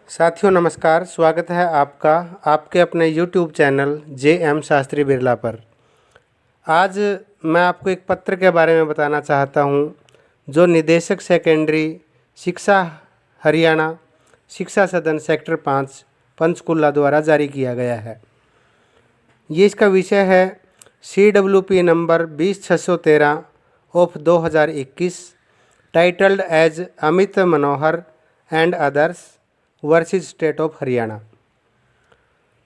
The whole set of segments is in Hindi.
साथियों नमस्कार, स्वागत है आपका आपके अपने YouTube channel JM Shastri Birla पर। आज मैं आपको एक पत्र के बारे में बताना चाहता हूं, जो निदेशक सेकेंडरी शिक्षा हरियाणा शिक्षा सदन सेक्टर 5 पंचकुला द्वारा जारी किया गया है। ये इसका विषय है CWP number 20613 of 2021 titled as Amit Manohar and others versus state of Haryana.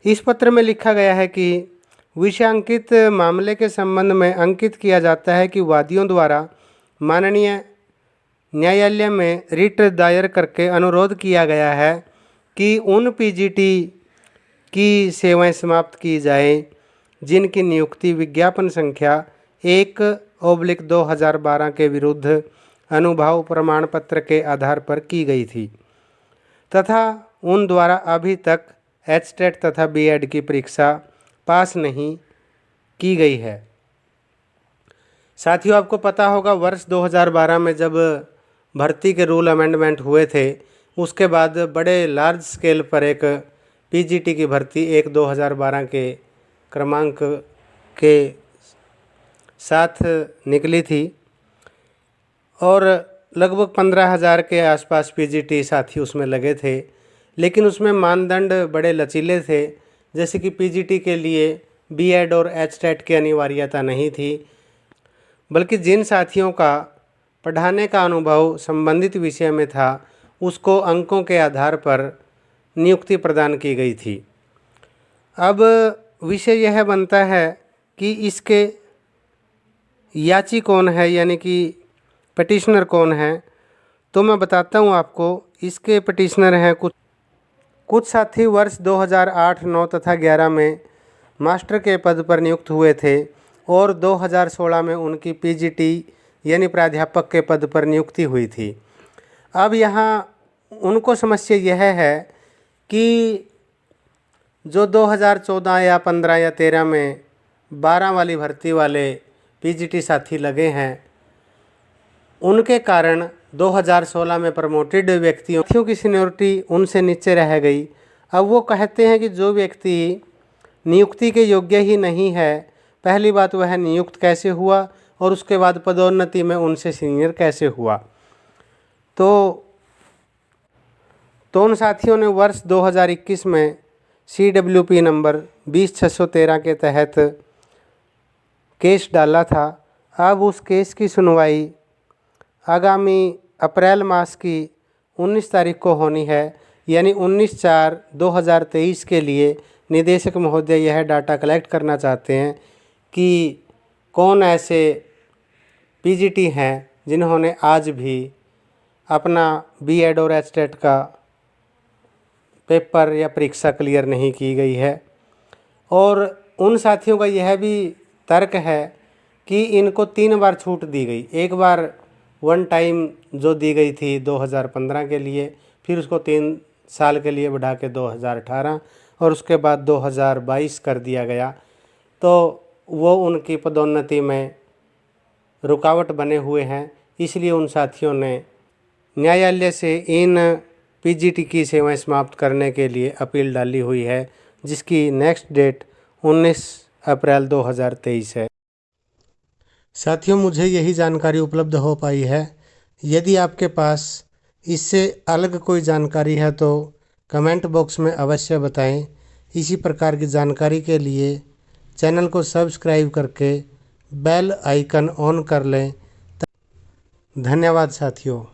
इस पत्र में लिखा गया है कि विषयांकित मामले के संबंध में अंकित किया जाता है कि वादियों द्वारा माननीय न्यायालय में रिट दायर करके अनुरोध किया गया है कि उन PGT की सेवाएं समाप्त की जाएं जिनकी नियुक्ति विज्ञापन संख्या 1/2012 के विरुद्ध अनुभाव प्रमाण पत्र के आधार पर की गई थी तथा उन द्वारा अभी तक HTET तथा B.Ed की परीक्षा पास नहीं की गई है। साथियों, आपको पता होगा वर्ष 2012 में जब भर्ती के रूल अमेंडमेंट हुए थे, उसके बाद बड़े लार्ज स्केल पर एक PGT की भर्ती 1/2012 के क्रमांक के साथ निकली थी और लगभग 15,000 के आसपास PGT साथी उसमें लगे थे। लेकिन उसमें मानदंड बड़े लचीले थे, जैसे कि PGT के लिए B.Ed और HTET की अनिवार्यता नहीं थी, बल्कि जिन साथियों का पढ़ाने का अनुभव संबंधित विषय में था उसको अंकों के आधार पर नियुक्ति प्रदान की गई थी। अब विषय यह बनता है कि इसके याची कौन है, यानी कि पिटिशनर कौन है। तो मैं बताता हूँ आपको। इसके पिटिशनर हैं कुछ साथी वर्ष 2008, 9 तथा 11 में मास्टर के पद पर नियुक्त हुए थे और 2016 में उनकी PGT यानी प्राध्यापक के पद पर नियुक्ति हुई थी। अब यहाँ उनको समस्या यह है कि जो 2014 या 15 या 13 में 12 वाली भर्ती वाले PGT साथी लगे हैं, उनके कारण 2016 में प्रमोटेड व्यक्तियों की सीनियरिटी उनसे नीचे रह गई। अब वो कहते हैं कि जो व्यक्ति नियुक्ति के योग्य ही नहीं है, पहली बात वह नियुक्त कैसे हुआ और उसके बाद पदोन्नति में उनसे सीनियर कैसे हुआ। तो उन साथियों ने वर्ष 2021 में CWP नंबर 20613 के तहत केस डाला था। अब उस केस की सुनवाई आगामी अप्रैल मास की 19 तारीख को होनी है, यानी 19/4/2023 के लिए निदेशक महोदय यह डाटा कलेक्ट करना चाहते हैं कि कौन ऐसे PGT हैं जिन्होंने आज भी अपना B.Ed और HTET का पेपर या परीक्षा क्लियर नहीं की गई है। और उन साथियों का यह भी तर्क है कि इनको 3 बार छूट दी गई। एक बार वन टाइम जो दी गई थी 2015 के लिए, फिर उसको 3 साल के लिए बढ़ा के 2018 और उसके बाद 2022 कर दिया गया। तो वो उनकी पदोन्नति में रुकावट बने हुए हैं। इसलिए उन साथियों ने न्यायालय से इन PGT की सेवाएं समाप्त करने के लिए अपील डाली हुई है, जिसकी नेक्स्ट डेट 19 अप्रैल 2023 है। साथियों, मुझे यही जानकारी उपलब्ध हो पाई है। यदि आपके पास इससे अलग कोई जानकारी है तो कमेंट बॉक्स में अवश्य बताएं। इसी प्रकार की जानकारी के लिए चैनल को सब्सक्राइब करके बेल आइकन ऑन कर लें। धन्यवाद साथियों।